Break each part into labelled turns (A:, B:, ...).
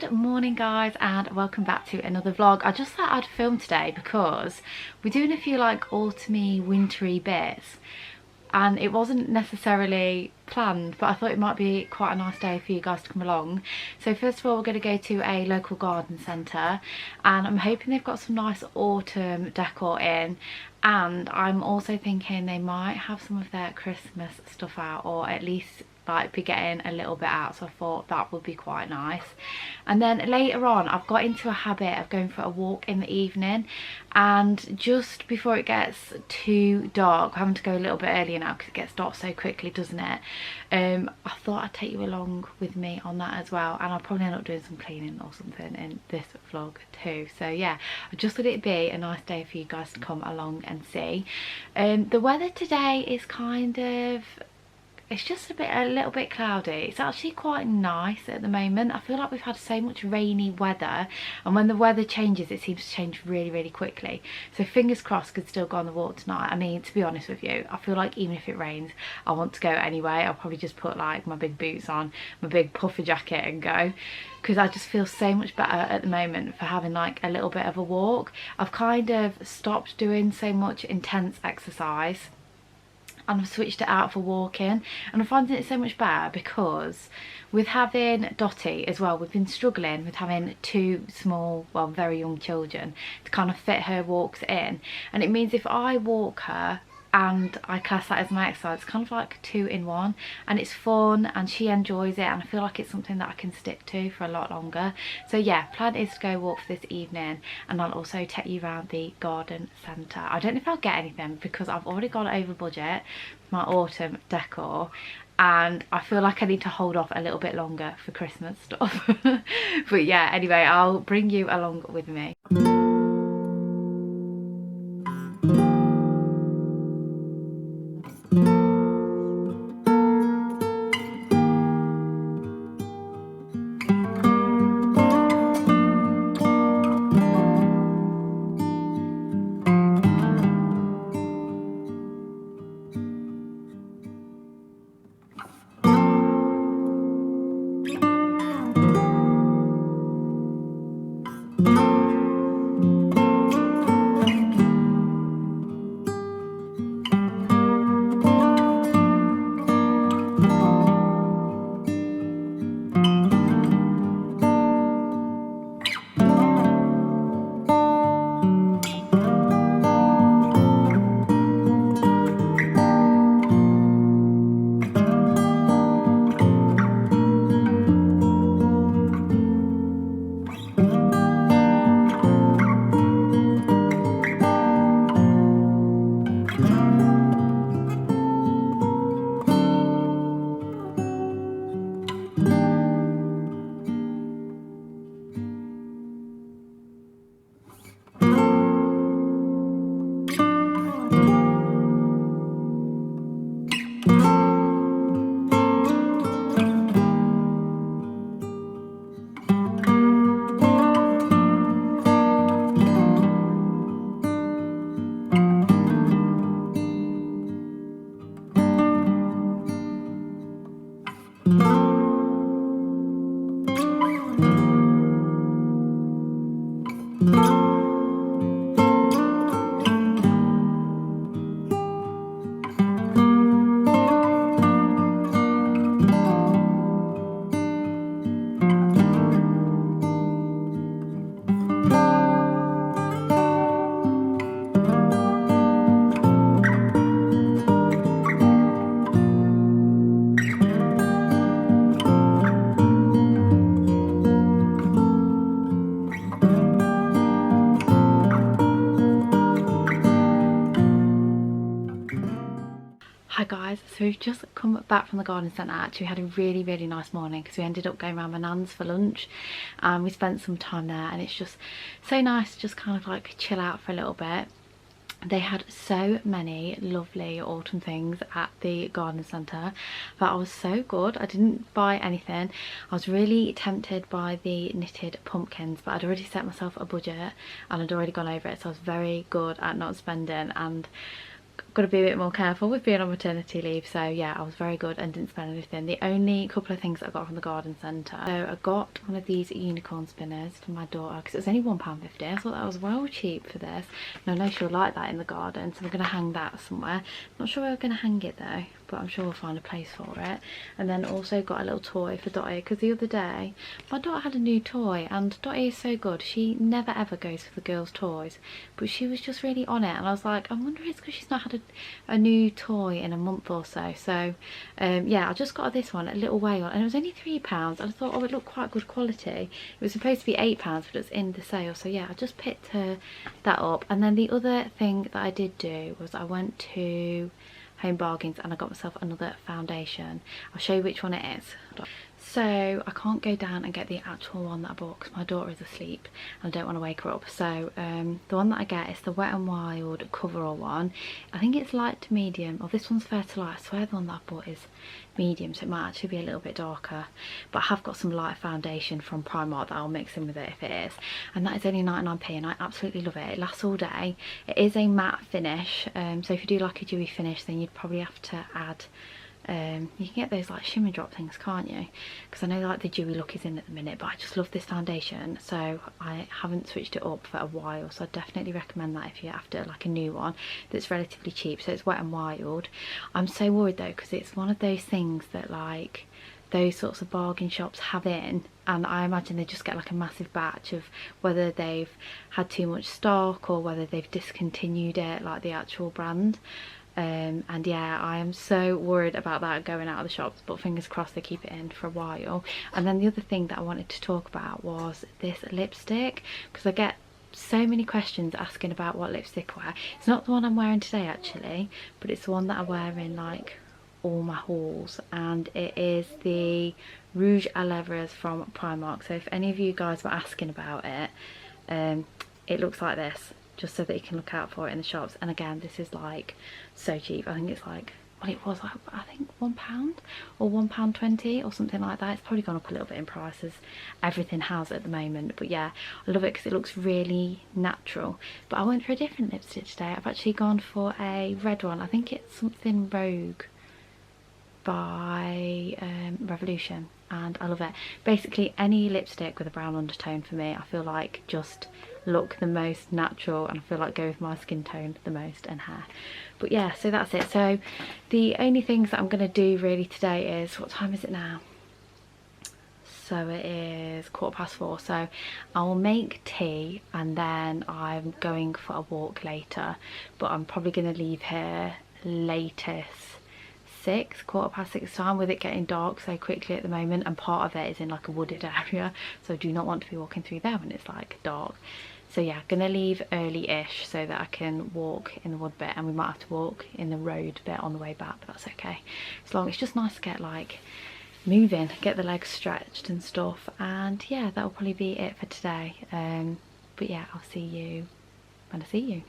A: Good morning guys, and welcome back to another vlog. I just thought I'd film today because we're doing a few like autumny wintry bits and it wasn't necessarily planned, but I thought it might be quite a nice day for you guys to come along. So first of all, we're going to go to a local garden centre and I'm hoping they've got some nice autumn decor in, and I'm also thinking they might have some of their Christmas stuff out, or at least like be getting a little bit out, so I thought that would be quite nice. And then later on I've got into a habit of going for a walk in the evening, and just before it gets too dark, I'm having to go a little bit earlier now because it gets dark so quickly, doesn't it? I thought I'd take you along with me on that as well, and I'll probably end up doing some cleaning or something in this vlog too. So yeah, I just thought it'd be a nice day for you guys to come along and see. The weather today is kind of, it's just a little bit cloudy. It's actually quite nice at the moment. I feel like we've had so much rainy weather, and when the weather changes it seems to change really quickly. So fingers crossed could still go on the walk tonight. I mean, to be honest with you, I feel like even if it rains I want to go anyway. I'll probably just put like my big boots on, my big puffer jacket and go, because I just feel so much better at the moment for having like a little bit of a walk. I've kind of stopped doing so much intense exercise and I've switched it out for walking, and I'm finding it so much better because with having Dottie as well, we've been struggling with having two small, well, very young children to kind of fit her walks in, and it means if I walk her and I class that as my exercise, it's kind of like 2 in 1, and it's fun and she enjoys it, and I feel like it's something that I can stick to for a lot longer. So yeah, plan is to go walk for this evening, and I'll also take you around the garden centre. I don't know if I'll get anything because I've already gone over budget for my autumn decor, and I feel like I need to hold off a little bit longer for Christmas stuff. But yeah, anyway, I'll bring you along with me. Hi guys, so we've just come back from the garden centre. Actually, we had a really nice morning because we ended up going around my nan's for lunch, and we spent some time there, and it's just so nice to just kind of like chill out for a little bit. They had so many lovely autumn things at the garden centre that was so good. I didn't buy anything. I was really tempted by the knitted pumpkins, but I'd already set myself a budget and I'd already gone over it, so I was very good at not spending, and got to be a bit more careful with being on maternity leave. So yeah, I was very good and didn't spend anything. The only couple of things that I got from the garden centre, so I got one of these unicorn spinners for my daughter because it was only £1.50. I thought that was well cheap for this, and I know she'll like that in the garden, so we're going to hang that somewhere. Not sure where we're going to hang it though, but I'm sure we'll find a place for it. And then also got a little toy for Dottie, because the other day my daughter had a new toy, and Dottie is so good, she never ever goes for the girls' toys, but she was just really on it, and I was like, I wonder if it's because she's not had a new toy in a month or so. So yeah, I just got this one, a little whale, and it was only £3, and I thought, oh, it looked quite good quality. It was supposed to be £8, but it's in the sale, so yeah, I just picked her that up. And then the other thing that I did do was I went to Home Bargains and I got myself another foundation. I'll show you which one it is. So I can't go down and get the actual one that I bought because my daughter is asleep and I don't want to wake her up. So the one that I get is the Wet n Wild coverall one. I think it's light to medium, or this one's fair to light. I swear the one that I bought is medium, so it might actually be a little bit darker. But I have got some light foundation from Primark that I'll mix in with it if it is, and that is only 99p, and I absolutely love it. It lasts all day. It is a matte finish, so if you do like a dewy finish, then you'd probably have to add you can get those like shimmer drop things, can't you? Because I know like the dewy look is in at the minute, but I just love this foundation, so I haven't switched it up for a while, so I definitely recommend that if you're after like a new one that's relatively cheap. So it's Wet n Wild. I'm so worried though, because it's one of those things that like those sorts of bargain shops have in, and I imagine they just get like a massive batch of whether they've had too much stock or whether they've discontinued it, like the actual brand. And yeah, I am so worried about that going out of the shops, but fingers crossed they keep it in for a while. And then the other thing that I wanted to talk about was this lipstick, because I get so many questions asking about what lipstick I wear. It's not the one I'm wearing today actually, but it's the one that I wear in like all my hauls, and it is the Rouge à Lèvres from Primark. So if any of you guys were asking about it, it looks like this, just so that you can look out for it in the shops. And again, this is like so cheap. I think it's like, well, it was like, I think £1 or £1.20 or something like that. It's probably gone up a little bit in price as everything has at the moment, but yeah, I love it because it looks really natural. But I went for a different lipstick today. I've actually gone for a red one. I think it's something Rogue by Revolution, and I love it. Basically any lipstick with a brown undertone for me, I feel like just look the most natural, and I feel like go with my skin tone the most and hair. But yeah, so that's it. So the only things that I'm going to do really today is, what time is it now? So it is 4:15, so I will make tea and then I'm going for a walk later, but I'm probably going to leave here latest 6:15 time, with it getting dark so quickly at the moment, and part of it is in like a wooded area, so I do not want to be walking through there when it's like dark. So yeah, gonna leave early-ish so that I can walk in the wood bit, and we might have to walk in the road bit on the way back, but that's okay. As long, it's just nice to get like moving, get the legs stretched and stuff. And yeah, that'll probably be it for today. But yeah, I'll see you when I see you.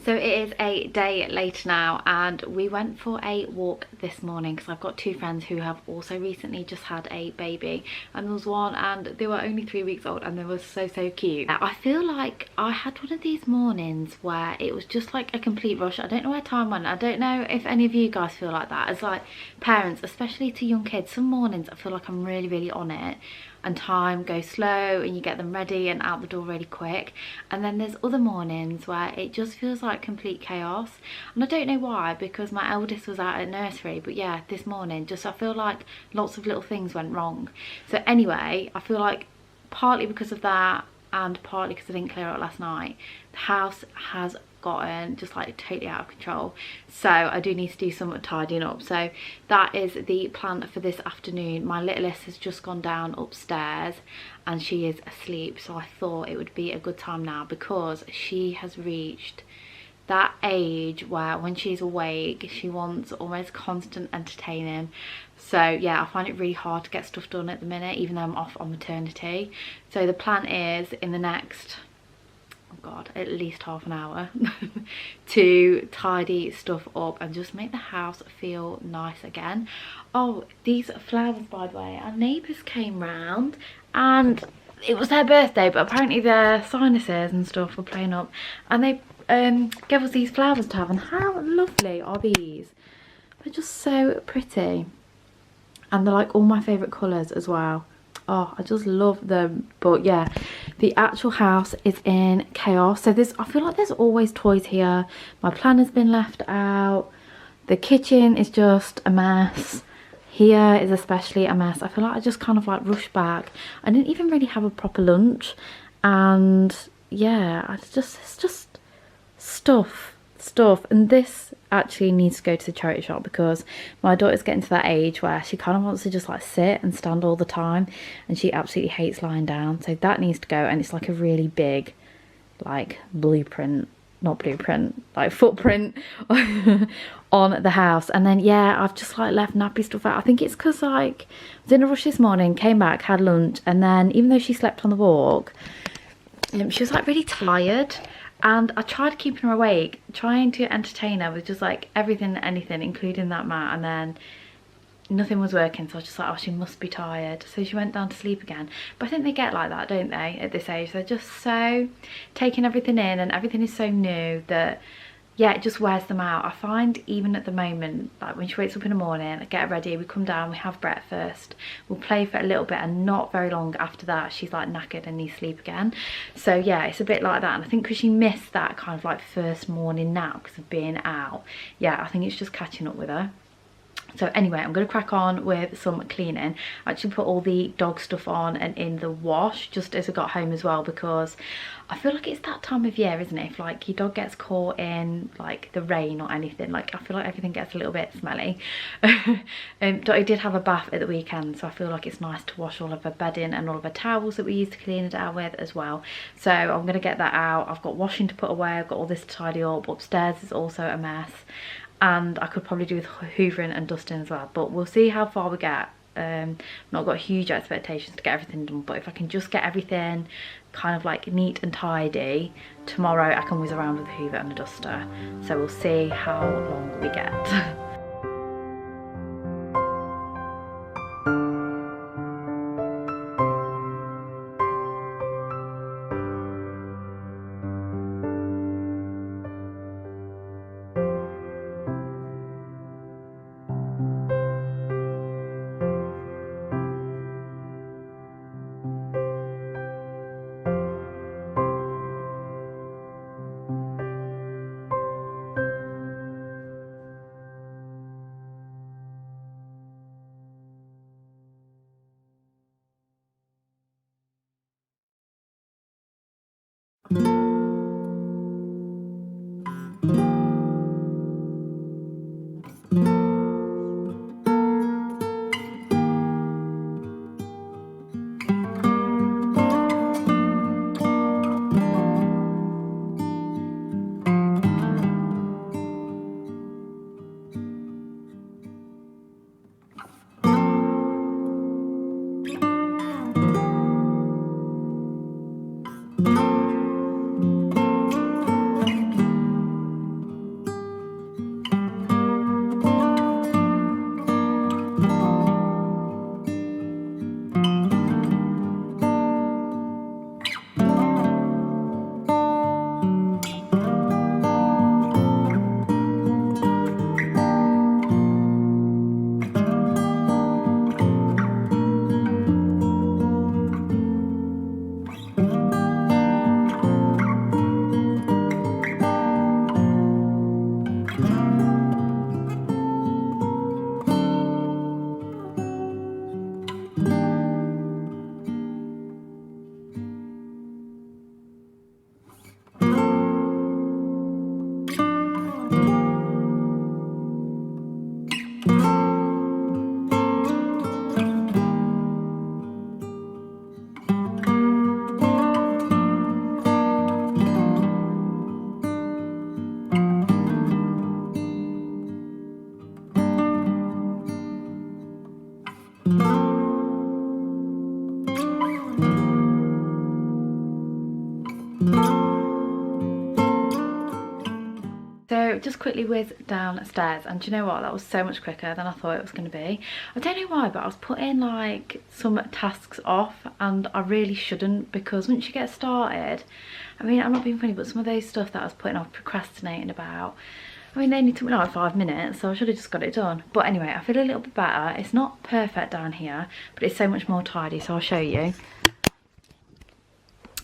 A: So it is a day later now, and we went for a walk this morning because I've got two friends who have also recently just had a baby, and there was one and they were only 3 weeks old and they were so cute. I feel like I had one of these mornings where it was just like a complete rush. I don't know where time went. I don't know if any of you guys feel like that as like parents, especially to young kids. Some mornings I feel like I'm really on it and time goes slow and you get them ready and out the door really quick, and then there's other mornings where it just feels like complete chaos, and I don't know why, because my eldest was out at nursery, but yeah, this morning just I feel like lots of little things went wrong. So anyway, I feel like partly because of that and partly because I didn't clear out last night, the house has gotten just like totally out of control, so I do need to do some tidying up. So that is the plan for this afternoon. My littlest has just gone down upstairs and she is asleep, so I thought it would be a good time now because she has reached that age where when she's awake she wants almost constant entertaining. So yeah, I find it really hard to get stuff done at the minute, even though I'm off on maternity. So the plan is in the next, oh god, at least half an hour to tidy stuff up and just make the house feel nice again. Oh, these flowers, by the way, our neighbours came round and it was their birthday, but apparently their sinuses and stuff were playing up, and they gave us these flowers to have, and how lovely are these? They're just so pretty, and they're like all my favourite colours as well. Oh, I just love them. But yeah, the actual house is in chaos. So I feel like there's always toys here. My planner's been left out. The kitchen is just a mess. Here is especially a mess. I feel like I just kind of like rushed back. I didn't even really have a proper lunch, and yeah, it's just stuff. And this actually needs to go to the charity shop because my daughter's getting to that age where she kind of wants to just like sit and stand all the time, and she absolutely hates lying down. So that needs to go, and it's like a really big like footprint on the house. And then yeah, I've just like left nappy stuff out. I think it's because like I was in a rush this morning, came back, had lunch, and then even though she slept on the walk, she was like really tired, and I tried keeping her awake, trying to entertain her with just like everything and anything, including that mat, and then nothing was working. So I was just like, oh, she must be tired. So she went down to sleep again. But I think they get like that, don't they, at this age? They're just so taking everything in, and everything is so new that yeah, it just wears them out. I find even at the moment, like when she wakes up in the morning, I get her ready, we come down, we have breakfast, we'll play for a little bit, and not very long after that she's like knackered and needs sleep again. So yeah, it's a bit like that, and I think because she missed that kind of like first morning nap because of being out, yeah, I think it's just catching up with her. So anyway, I'm going to crack on with some cleaning. I actually put all the dog stuff on and in the wash just as I got home as well, because I feel like it's that time of year, isn't it? If like your dog gets caught in like the rain or anything, like I feel like everything gets a little bit smelly. Dottie did have a bath at the weekend, so I feel like it's nice to wash all of her bedding and all of her towels that we used to clean it out with as well. So I'm going to get that out. I've got washing to put away, I've got all this to tidy up. Upstairs is also a mess, and I could probably do with hoovering and dusting as well, but we'll see how far we get. Not got huge expectations to get everything done, but if I can just get everything kind of like neat and tidy, tomorrow I can whiz around with a hoover and a duster. So we'll see how long we get. So just quickly whizzed downstairs, and do you know what, that was so much quicker than I thought it was going to be. I don't know why, but I was putting like some tasks off, and I really shouldn't, because once you get started, I mean, I'm not being funny, but some of those stuff that I was putting off, procrastinating about, I mean, they only took me like 5 minutes, so I should have just got it done. But anyway, I feel a little bit better. It's not perfect down here, but it's so much more tidy, so I'll show you.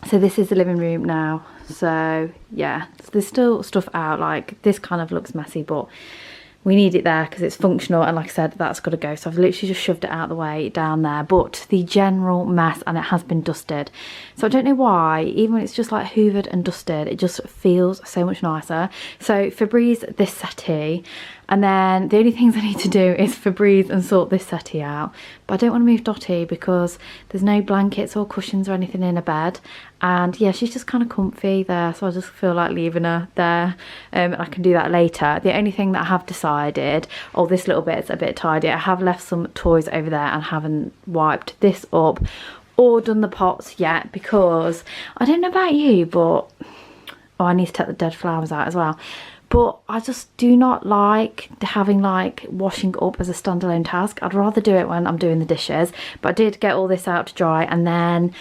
A: So this is the living room now. So yeah, so there's still stuff out, like this kind of looks messy, but we need it there because it's functional, and like I said, that's got to go. So I've literally just shoved it out of the way down there, but the general mess, and it has been dusted. So I don't know why, even when it's just like hoovered and dusted, it just feels so much nicer. So Febreze this settee, and then the only things I need to do is Febreze and sort this settee out. But I don't want to move Dottie because there's no blankets or cushions or anything in her bed. And yeah, she's just kind of comfy there, so I just feel like leaving her there. I can do that later. The only thing that I have decided, oh, this little bit's a bit tidy. I have left some toys over there and haven't wiped this up or done the pots yet, because I don't know about you, but oh, I need to take the dead flowers out as well. But I just do not like having like washing up as a standalone task. I'd rather do it when I'm doing the dishes. But I did get all this out to dry, and then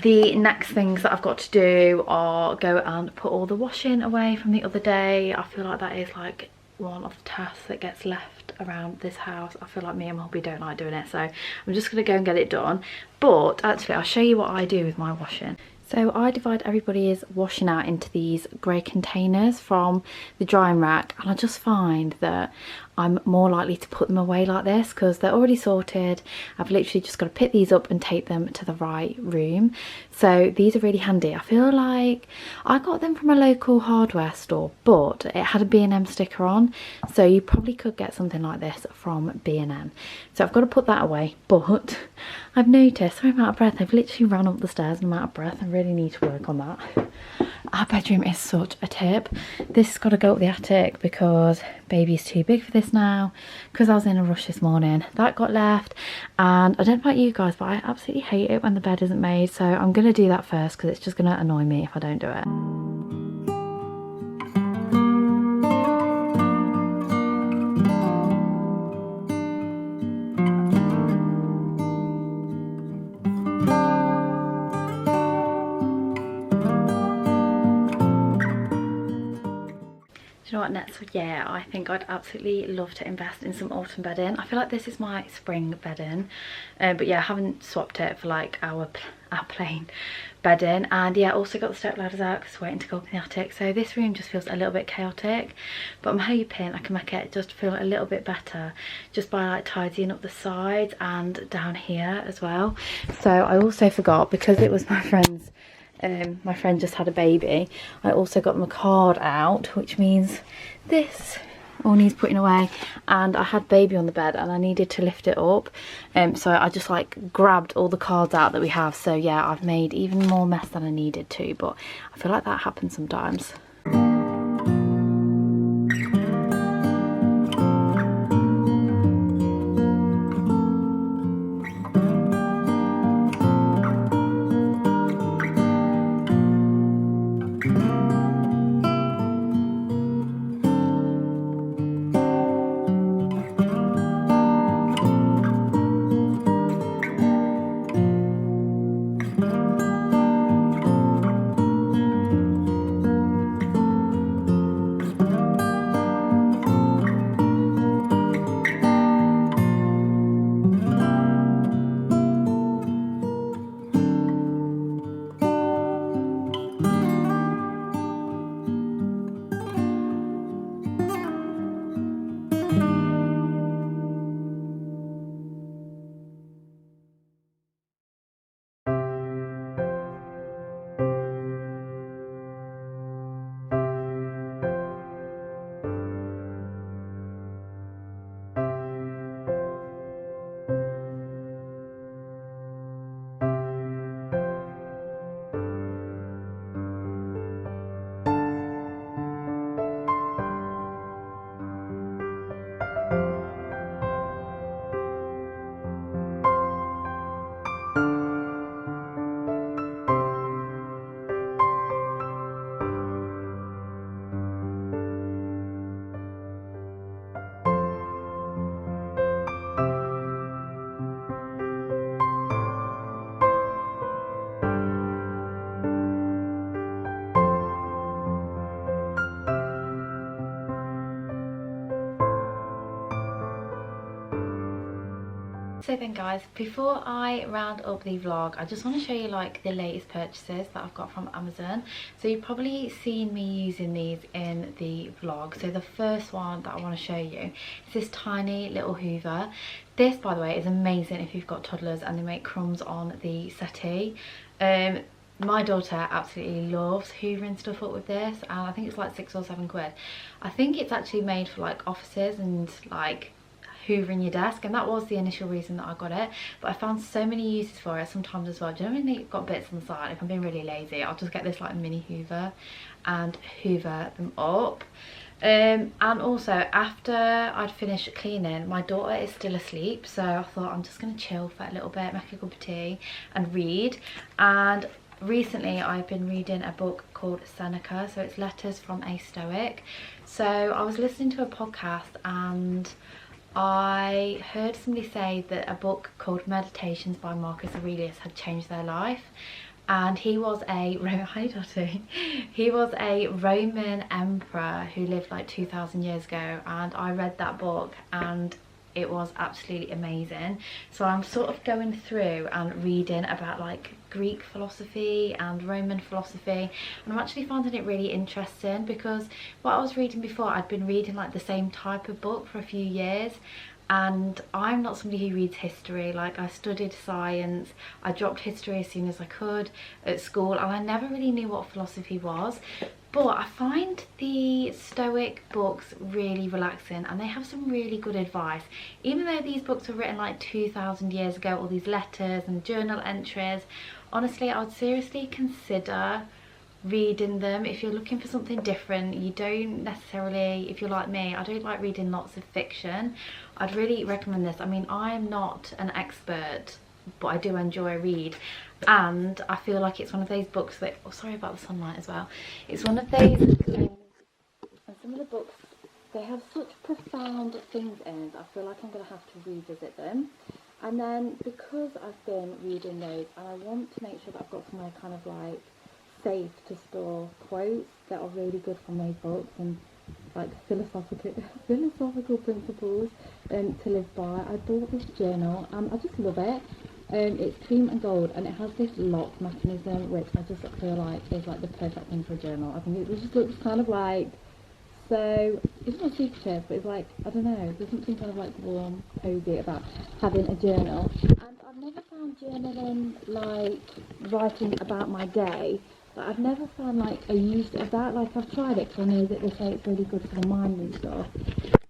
A: the next things that I've got to do are go and put all the washing away from the other day. I feel like that is like one of the tasks that gets left around this house. I feel like me and my hubby don't like doing it, so I'm just going to go and get it done. But actually, I'll show you what I do with my washing. So I divide everybody's washing out into these grey containers from the drying rack, and I just find that I'm more likely to put them away like this because they're already sorted. I've literally just got to pick these up and take them to the right room. So these are really handy. I feel like I got them from a local hardware store, but it had a B&M sticker on, so you probably could get something like this from B&M. So I've got to put that away, but I've noticed, sorry, I'm out of breath. I've literally run up the stairs and I'm out of breath. I really need to work on that. Our bedroom is such a tip. This has got to go up the attic because baby's too big for this now, because I was in a rush this morning. That got left, and I don't know about you guys, but I absolutely hate it when the bed isn't made, so I'm going to do that first because it's just going to annoy me if I don't do it. You know what, next year I think I'd absolutely love to invest in some autumn bedding. I feel like this is my spring bedding, but yeah, I haven't swapped it for like our plain bedding. And yeah, also got the step ladders out because waiting to go up in the attic. So this room just feels a little bit chaotic, but I'm hoping I can make it just feel a little bit better just by like tidying up the sides and down here as well. So I also forgot, because it was my friend's my friend just had a baby, I also got them a card out, which means this all needs putting away. And I had baby on the bed and I needed to lift it up, so I just like grabbed all the cards out that we have. So yeah, I've made even more mess than I needed to, but I feel like that happens sometimes. So then guys, before I round up the vlog, I just want to show you like the latest purchases that I've got from Amazon. So you've probably seen me using these in the vlog. So the first one that I want to show you is this tiny little Hoover. This, by the way, is amazing if you've got toddlers and they make crumbs on the settee. My daughter absolutely loves hoovering stuff up with this, and I think it's like 6 or 7 quid. I think it's actually made for like offices and like hoovering your desk, and that was the initial reason that I got it, but I found so many uses for it sometimes as well. Do you know when you've got bits on the side? If I'm being really lazy, I'll just get this like mini hoover and hoover them up. And also after I'd finished cleaning, my daughter is still asleep, so I thought I'm just gonna chill for a little bit, make a cup of tea and read. And recently I've been reading a book called Seneca, so it's Letters from a Stoic. So I was listening to a podcast and I heard somebody say that a book called Meditations by Marcus Aurelius had changed their life, and he was a he was a Roman emperor who lived like 2,000 years ago, and I read that book and it was absolutely amazing. So I'm sort of going through and reading about like Greek philosophy and Roman philosophy, and I'm actually finding it really interesting because what I was reading before, I'd been reading like the same type of book for a few years, and I'm not somebody who reads history. Like, I studied science, I dropped history as soon as I could at school, and I never really knew what philosophy was. But I find the Stoic books really relaxing, and they have some really good advice. Even though these books were written like 2,000 years ago, all these letters and journal entries, honestly, I would seriously consider reading them if you're looking for something different. You don't necessarily, if you're like me, I don't like reading lots of fiction. I'd really recommend this. I mean, I'm not an expert, but I do enjoy a read, and I feel like it's one of those books that, oh sorry about the sunlight as well, it's one of those and some of the books, they have such profound things in it, I feel like I'm going to have to revisit them. And then because I've been reading those, and I want to make sure that I've got somewhere kind of like safe to store quotes that are really good from those books, and like philosophical principles to live by, I bought this journal and I just love it. It's cream and gold, and it has this lock mechanism which I just feel like is like the perfect thing for a journal. I think it just looks kind of like, so it's not super cheap, but it's like, I don't know, there's something kind of like warm, cozy about having a journal. And I've never found journaling like writing about my day, but I've never found like a use of that. Like, I've tried it because I know that they say it's really good for the mind and stuff,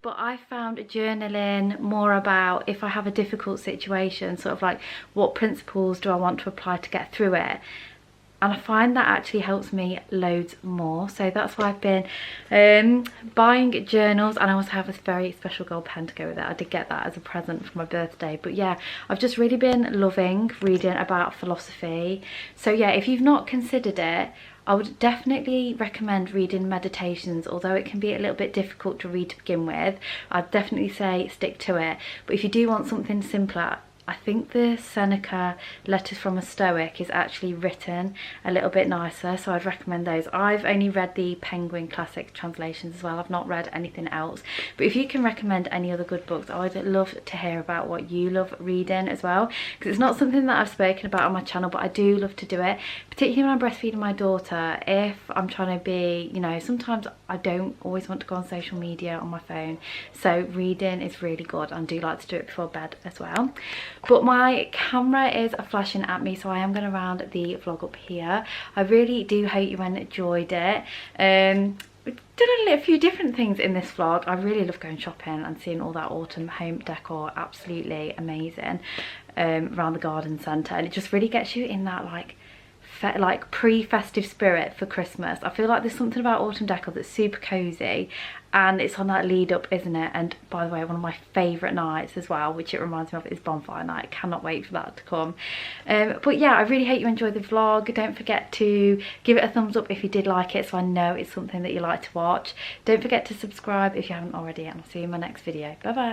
A: but I found journaling more about if I have a difficult situation, sort of like what principles do I want to apply to get through it. And I find that actually helps me loads more. So that's why I've been buying journals, and I also have this very special gold pen to go with it. I did get that as a present for my birthday. But yeah, I've just really been loving reading about philosophy. So yeah, if you've not considered it, I would definitely recommend reading Meditations, although it can be a little bit difficult to read to begin with. I'd definitely say stick to it. But if you do want something simpler, I think the Seneca Letters from a Stoic is actually written a little bit nicer, so I'd recommend those. I've only read the Penguin Classic translations as well. I've not read anything else. But if you can recommend any other good books, I would love to hear about what you love reading as well, because it's not something that I've spoken about on my channel, but I do love to do it, particularly when I'm breastfeeding my daughter. If I'm trying to be, you know, sometimes I don't always want to go on social media on my phone, so reading is really good, and I do like to do it before bed as well. But my camera is flashing at me, so I am going to round the vlog up here. I really do hope you enjoyed it. We did a few different things in this vlog. I really love going shopping and seeing all that autumn home decor, absolutely amazing, around the garden centre, and it just really gets you in that like pre-festive spirit for Christmas. I feel like there's something about autumn decor that's super cozy, and it's on that lead up, isn't it? And by the way, one of my favourite nights as well, which it reminds me of, is bonfire night. I cannot wait for that to come. But yeah, I really hope you enjoyed the vlog. Don't forget to give it a thumbs up if you did like it, so I know it's something that you like to watch. Don't forget to subscribe if you haven't already, and I'll see you in my next video. Bye bye.